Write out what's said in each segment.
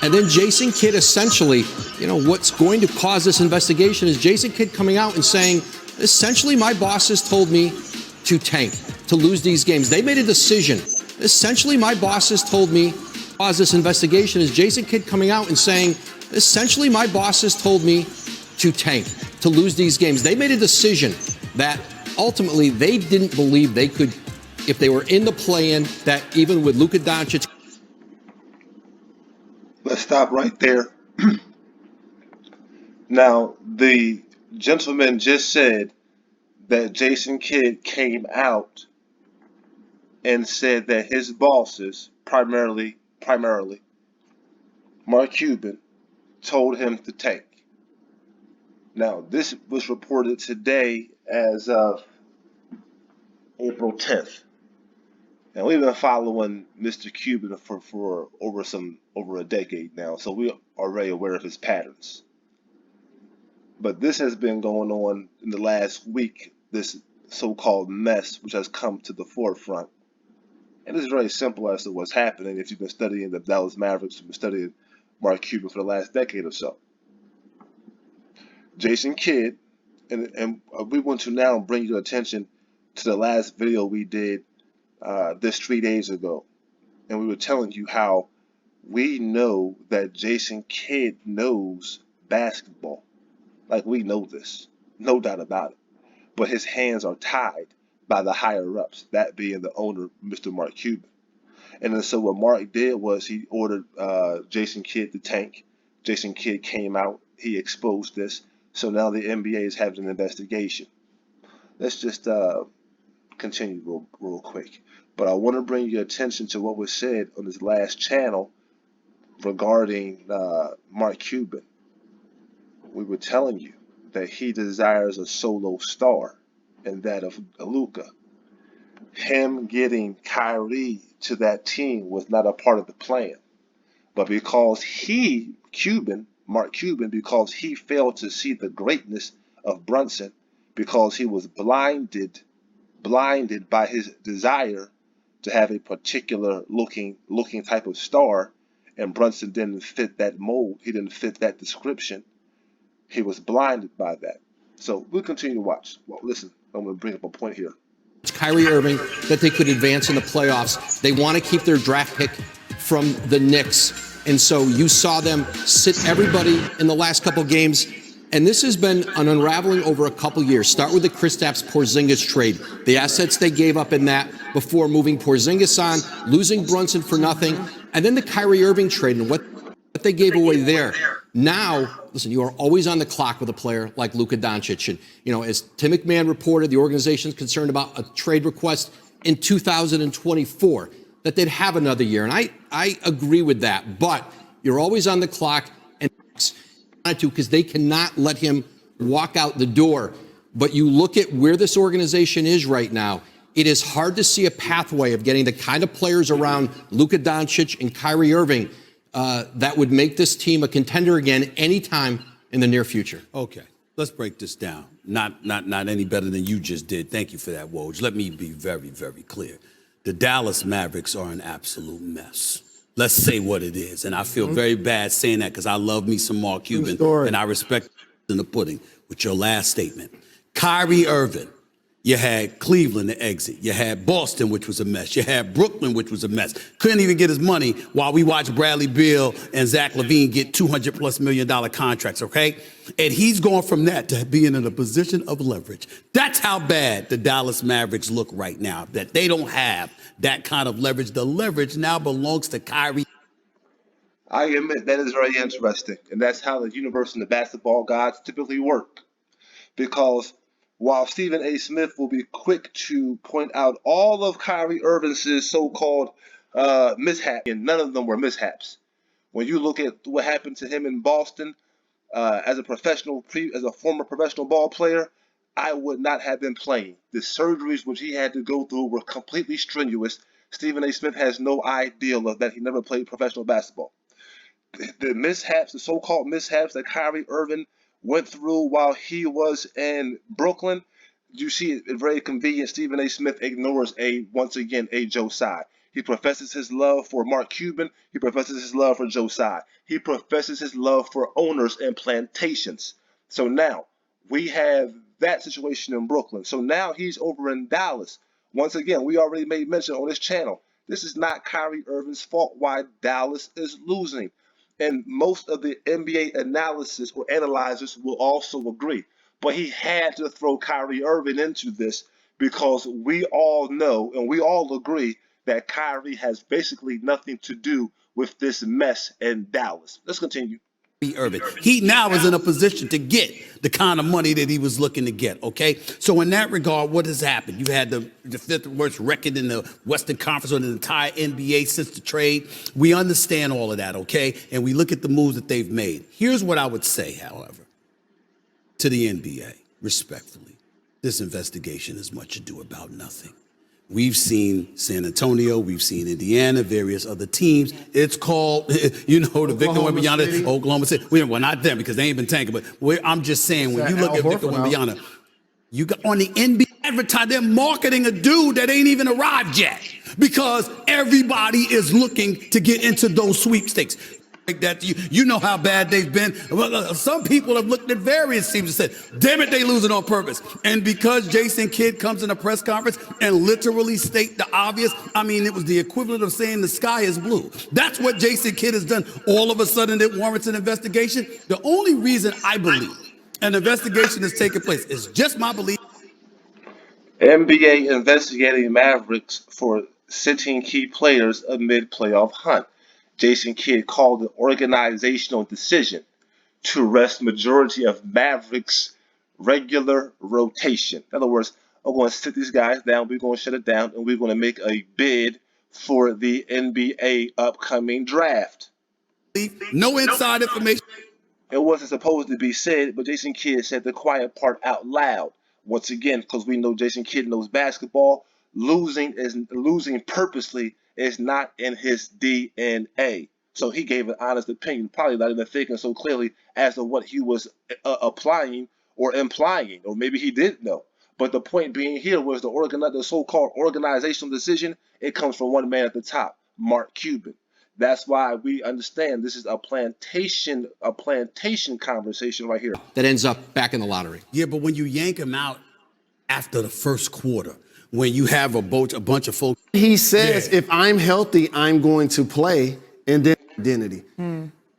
And then Jason Kidd essentially, what's going to cause this investigation is Jason Kidd coming out and saying, essentially, my bosses told me to tank, to lose these games. They made a decision. Essentially, my bosses told me to cause this investigation is Jason Kidd coming out and saying, essentially, my bosses told me to tank, to lose these games. They made a decision that ultimately they didn't believe they could, if they were in the play-in, that even with Luka Doncic. Let's stop right there. Now, the gentleman just said that Jason Kidd came out and said that his bosses, primarily Mark Cuban, told him to tank. Now, this was reported today as of April 10th. And we've been following Mr. Cuban for over a decade now, so we're already aware of his patterns. But this has been going on in the last week, this so-called mess which has come to the forefront. And it's very simple as to what's happening if you've been studying the Dallas Mavericks, you've been studying Mark Cuban for the last decade or so. Jason Kidd, and we want to now bring your attention to the last video we did this 3 days ago. And we were telling you how we know that Jason Kidd knows basketball. Like, we know this, no doubt about it. But his hands are tied by the higher-ups, that being the owner, Mr. Mark Cuban. And then so what Mark did was he ordered Jason Kidd to tank. Jason Kidd came out, he exposed this. So now the NBA is having an investigation. Let's just continue real quick. But I want to bring your attention to what was said on this last channel regarding Mark Cuban. We were telling you that he desires a solo star, and that of Luka. Him getting Kyrie to that team was not a part of the plan. But because Mark Cuban, because he failed to see the greatness of Brunson, because he was blinded by his desire to have a particular looking type of star, and Brunson didn't fit that mold, he didn't fit that description. He was blinded by that. So we'll continue to watch. Well, listen, I'm going to bring up a point here. Kyrie Irving, that they could advance in the playoffs. They want to keep their draft pick from the Knicks. And so you saw them sit everybody in the last couple games. And this has been an unraveling over a couple years. Start with the Kristaps Porzingis trade. The assets they gave up in that before moving Porzingis on, losing Brunson for nothing. And then the Kyrie Irving trade and what they gave away there. Now, listen, you are always on the clock with a player like Luka Doncic. And, as Tim McMahon reported, the organization is concerned about a trade request in 2024, that they'd have another year. And I agree with that. But you're always on the clock, and because they cannot let him walk out the door. But you look at where this organization is right now, it is hard to see a pathway of getting the kind of players around Luka Doncic and Kyrie Irving that would make this team a contender again anytime in the near future. Okay, let's break this down. Not any better than you just did. Thank you for that, Woj. Let me be very, very clear. The Dallas Mavericks are an absolute mess. Let's say what it is. And I feel very bad saying that because I love me some Mark Cuban and I respect in the pudding with your last statement. Kyrie Irving. You had Cleveland to exit. You had Boston, which was a mess. You had Brooklyn, which was a mess. Couldn't even get his money while we watched Bradley Beal and Zach LaVine get $200+ million contracts, okay? And he's going from that to being in a position of leverage. That's how bad the Dallas Mavericks look right now, that they don't have that kind of leverage. The leverage now belongs to Kyrie. I admit that is very interesting, and that's how the universe and the basketball gods typically work. Because while Stephen A. Smith will be quick to point out all of Kyrie Irving's so-called mishaps, and none of them were mishaps. When you look at what happened to him in Boston as a former professional ball player, I would not have been playing. The surgeries which he had to go through were completely strenuous. Stephen A. Smith has no idea of that. He never played professional basketball. The mishaps, the so-called mishaps that Kyrie Irving went through while he was in Brooklyn, you see it very convenient. Stephen A. Smith ignores once again a Joe Tsai. He professes his love for Mark Cuban. He professes his love for Joe Tsai. He professes his love for owners and plantations. So now we have that situation in Brooklyn. So now he's over in Dallas. Once again, we already made mention on this channel. This is not Kyrie Irving's fault why Dallas is losing. And most of the NBA analysis or analyzers will also agree. But he had to throw Kyrie Irving into this because we all know and we all agree that Kyrie has basically nothing to do with this mess in Dallas. Let's continue. Irving. He now is in a position to get the kind of money that he was looking to get, okay? So in that regard, what has happened? You had the fifth worst record in the Western Conference or the entire NBA since the trade. We understand all of that, okay? And we look at the moves that they've made. Here's what I would say, however, to the NBA, respectfully. This investigation is much ado about nothing. We've seen San Antonio, we've seen Indiana, various other teams. It's called, you know, the Victor Wembanyama, Oklahoma City. Well, not them because they ain't been tanking, but I'm just saying, when you look at Victor Wembanyama, you got on the NBA advertise, they're marketing a dude that ain't even arrived yet because everybody is looking to get into those sweepstakes. Like that, you know how bad they've been. Well, some people have looked at various teams and said, damn it, they losing on purpose. And because Jason Kidd comes in a press conference and literally state the obvious, I mean, it was the equivalent of saying the sky is blue. That's what Jason Kidd has done. All of a sudden, it warrants an investigation. The only reason I believe an investigation is taking place is just my belief. NBA investigating Mavericks for sitting key players amid playoff hunt. Jason Kidd called an organizational decision to rest majority of Mavericks' regular rotation. In other words, I'm going to sit these guys down, we're going to shut it down, and we're going to make a bid for the NBA upcoming draft. No inside information. It wasn't supposed to be said, but Jason Kidd said the quiet part out loud. Once again, because we know Jason Kidd knows basketball, losing purposely is not in his DNA. So he gave an honest opinion, probably not even thinking so clearly as to what he was applying or implying, or maybe he didn't know. But the point being here was the so-called organizational decision. It comes from one man at the top, Mark Cuban. That's why we understand this is a plantation conversation right here. That ends up back in the lottery. Yeah, but when you yank him out after the first quarter, when you have a bunch of folks. He says, if I'm healthy, I'm going to play, and then identity.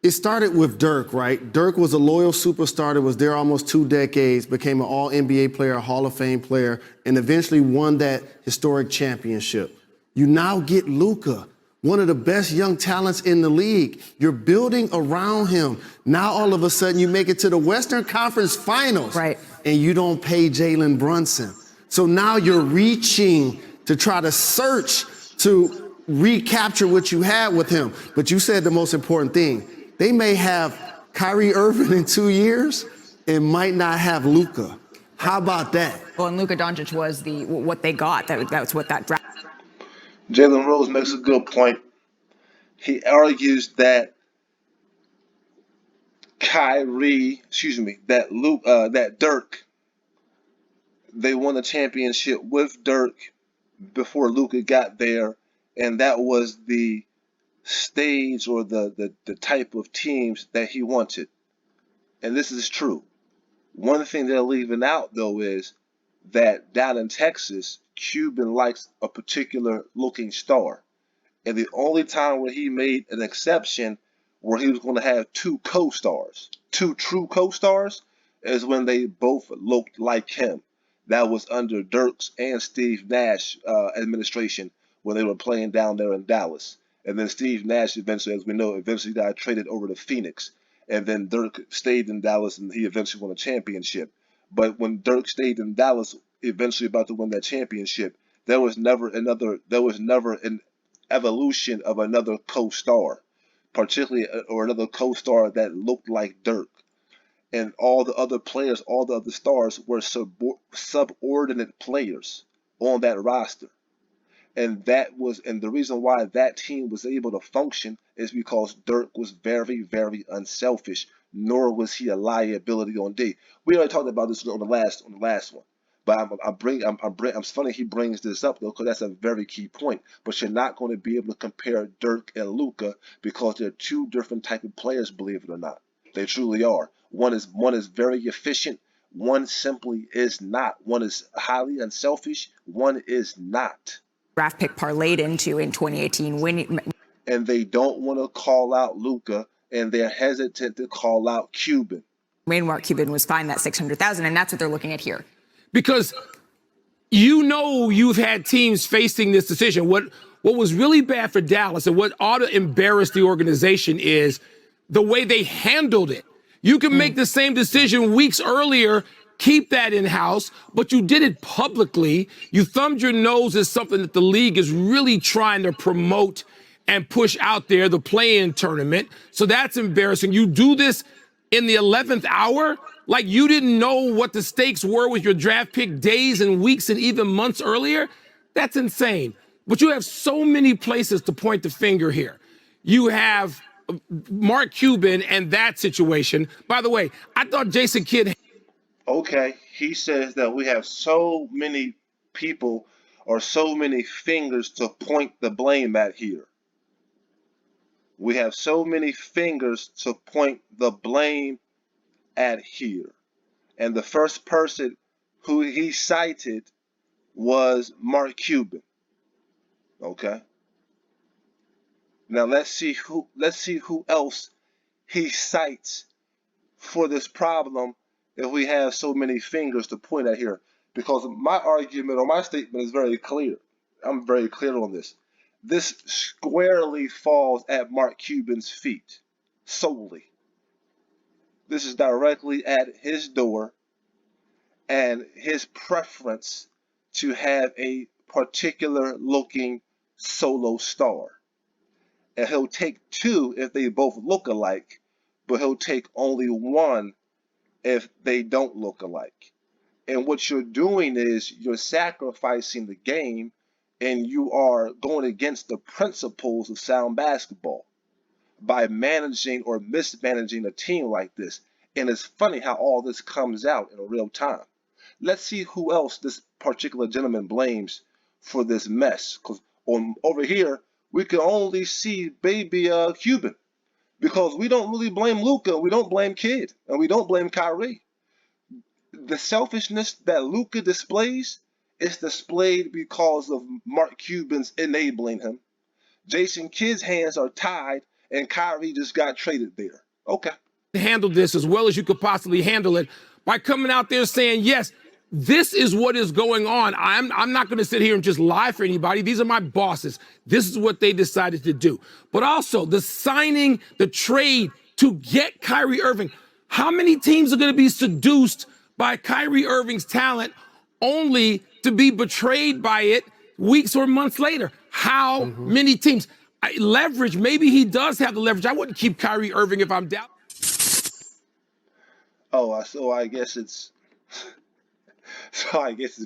It started with Dirk, right? Dirk was a loyal superstar that was there almost 2 decades, became an all-NBA player, a Hall of Fame player, and eventually won that historic championship. You now get Luka, one of the best young talents in the league. You're building around him. Now all of a sudden you make it to the Western Conference Finals, right, and you don't pay Jalen Brunson. So now you're reaching to try to search to recapture what you had with him. But you said the most important thing. They may have Kyrie Irving in 2 years and might not have Luka. How about that? Well, and Luka Doncic was what they got. That's what that draft. Jalen Rose makes a good point. He argues that that Dirk, they won the championship with Dirk before Luka got there, and that was the stage or the type of teams that he wanted. And this is true. One thing they're leaving out, though, is that down in Texas, Cuban likes a particular looking star. And the only time where he made an exception where he was going to have two co-stars, two true co-stars, is when they both looked like him. That was under Dirk's and Steve Nash administration when they were playing down there in Dallas. And then Steve Nash eventually, as we know, eventually got traded over to Phoenix. And then Dirk stayed in Dallas and he eventually won a championship. But when Dirk stayed in Dallas, eventually about to win that championship, there was never an evolution of another co-star, particularly or another co-star that looked like Dirk. And all the other players, all the other stars were subordinate players on that roster. And the reason why that team was able to function is because Dirk was very, very unselfish, nor was he a liability on D. We already talked about this on the last one. But it's funny he brings this up though, because that's a very key point. But you're not going to be able to compare Dirk and Luka because they're two different type of players, believe it or not. They truly are. One is very efficient. One simply is not. One is highly unselfish. One is not. Draft pick parlayed into in 2018 winning. And they don't want to call out Luka, and they're hesitant to call out Cuban. Mark Cuban was fined that $600,000, and that's what they're looking at here. Because you've had teams facing this decision. What was really bad for Dallas and what ought to embarrass the organization is the way they handled it. You can make the same decision weeks earlier, keep that in-house, but you did it publicly. You thumbed your nose at something that the league is really trying to promote and push out there, the play-in tournament. So that's embarrassing. You do this in the 11th hour, like you didn't know what the stakes were with your draft pick days and weeks and even months earlier. That's insane. But you have so many places to point the finger here. You have Mark Cuban and that situation. By the way, I thought Jason Kidd. Okay, he says that we have so many people or so many fingers to point the blame at here. We have so many fingers to point the blame at here. And the first person who he cited was Mark Cuban. Okay. Now let's see who else he cites for this problem if we have so many fingers to point at here. Because my argument or my statement is very clear. I'm very clear on this. This squarely falls at Mark Cuban's feet, solely. This is directly at his door and his preference to have a particular looking solo star. And he'll take two if they both look alike, but he'll take only one if they don't look alike. And what you're doing is you're sacrificing the game and you are going against the principles of sound basketball by managing or mismanaging a team like this. And it's funny how all this comes out in real time. Let's see who else this particular gentleman blames for this mess. Because over here, we can only see baby Cuban. Because we don't really blame Luka, we don't blame Kidd, and we don't blame Kyrie. The selfishness that Luka displays is displayed because of Mark Cuban's enabling him. Jason Kidd's hands are tied, and Kyrie just got traded there. Okay. Handle this as well as you could possibly handle it by coming out there saying, yes, this is what is going on. I'm not going to sit here and just lie for anybody. These are my bosses. This is what they decided to do. But also the signing, the trade to get Kyrie Irving. How many teams are going to be seduced by Kyrie Irving's talent only to be betrayed by it weeks or months later? How many teams? Leverage, maybe he does have the leverage. I wouldn't keep Kyrie Irving if I'm down. So I guess it's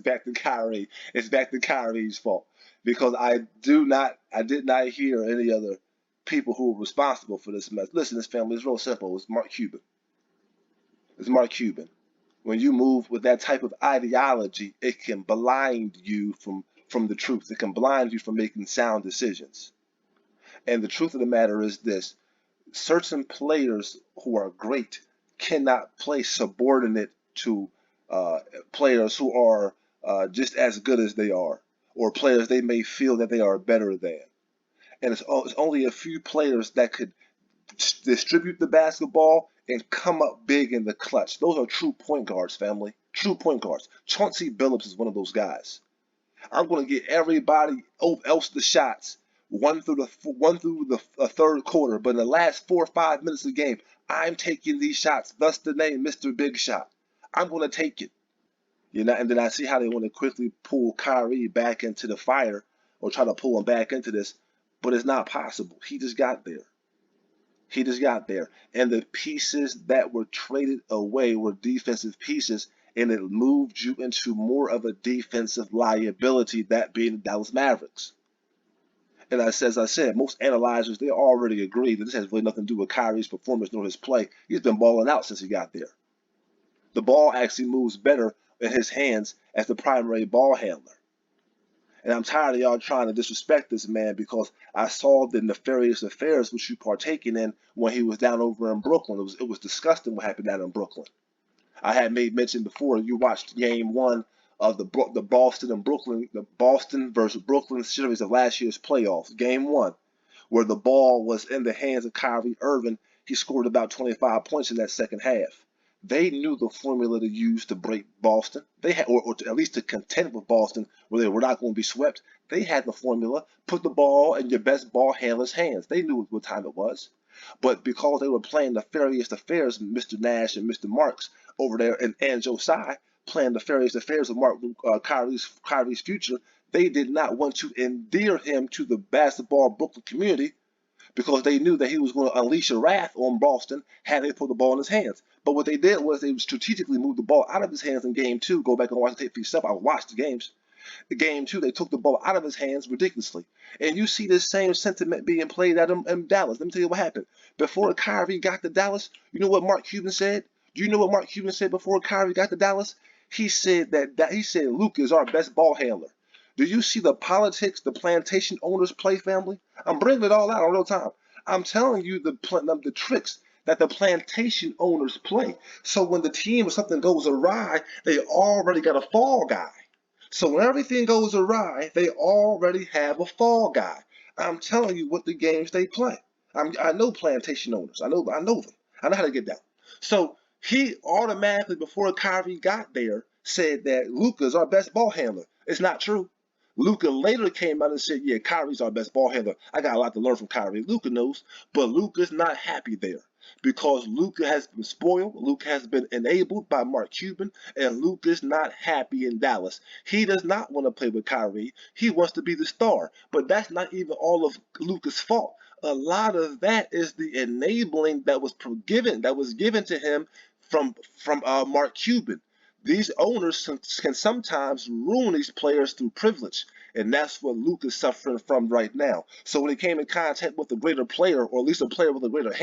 back to Kyrie. It's back to Kyrie's fault because I did not hear any other people who were responsible for this mess. Listen, this family is real simple. It's Mark Cuban. It's Mark Cuban. When you move with that type of ideology, it can blind you from the truth. It can blind you from making sound decisions. And the truth of the matter is this: certain players who are great cannot play subordinate to players who are just as good as they are, or players they may feel that they are better than. And it's only a few players that could distribute the basketball and come up big in the clutch. Those are true point guards, family. True point guards. Chauncey Billups is one of those guys. I'm going to get everybody else the shots one through the third quarter, but in the last 4 or 5 minutes of the game, I'm taking these shots. Thus the name, Mr. Big Shot. I'm going to take it. And then I see how they want to quickly pull Kyrie back into the fire or try to pull him back into this, but it's not possible. He just got there. He just got there. And the pieces that were traded away were defensive pieces, and it moved you into more of a defensive liability, that being the Dallas Mavericks. And as I said, most analyzers, they already agree that this has really nothing to do with Kyrie's performance nor his play. He's been balling out since he got there. The ball actually moves better in his hands as the primary ball handler. And I'm tired of y'all trying to disrespect this man because I saw the nefarious affairs which you partaking in when he was down over in Brooklyn. It was disgusting what happened down in Brooklyn. I had made mention before. You watched Game 1 of the Boston versus Brooklyn series of last year's playoffs. Game 1, where the ball was in the hands of Kyrie Irving. He scored about 25 points in that second half. They knew the formula to use to break Boston. They had, or to, at least to contend with Boston, where they were not going to be swept. They had the formula. Put the ball in your best ball handler's hands. They knew what time it was. But because they were playing nefarious affairs, Mr. Nash and Mr. Marks over there, and Josiah playing nefarious affairs of Kyrie's future, they did not want to endear him to the basketball Brooklyn community because they knew that he was going to unleash a wrath on Boston had they put the ball in his hands. But what they did was they strategically moved the ball out of his hands in Game 2. Go back and watch the tape for yourself. I watched the games. Game 2, they took the ball out of his hands ridiculously. And you see this same sentiment being played at him in Dallas. Let me tell you what happened. Before Kyrie got to Dallas, you know what Mark Cuban said? Do you know what Mark Cuban said before Kyrie got to Dallas? He said Luka is our best ball handler. Do you see the politics the plantation owners play, family? I'm bringing it all out in real time. I'm telling you the tricks that the plantation owners play. So when the team or something goes awry, they already got a fall guy. So when everything goes awry, they already have a fall guy. I'm telling you what the games they play. I know plantation owners. I know them. I know how to get down. So he automatically, before Kyrie got there, said that Luka is our best ball handler. It's not true. Luka later came out and said, yeah, Kyrie's our best ball handler. I got a lot to learn from Kyrie. Luka knows, but Luka's not happy there because Luka has been spoiled. Luka has been enabled by Mark Cuban, and Luka's not happy in Dallas. He does not want to play with Kyrie. He wants to be the star, but that's not even all of Luka's fault. A lot of that is the enabling that was given to him from Mark Cuban. These owners can sometimes ruin these players through privilege, and that's what Luke is suffering from right now. So when he came in contact with a greater player, or at least a player with a greater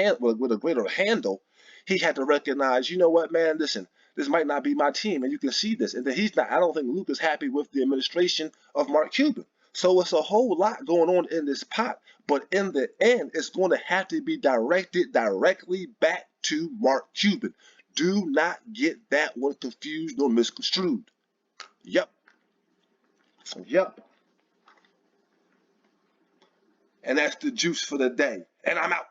handle, he had to recognize, you know what, man, listen, this might not be my team, and you can see this. And then he's not. I don't think Luke is happy with the administration of Mark Cuban. So it's a whole lot going on in this pot, but in the end, it's going to have to be directed directly back to Mark Cuban. Do not get that one confused or misconstrued. Yep. And that's the juice for the day. And I'm out.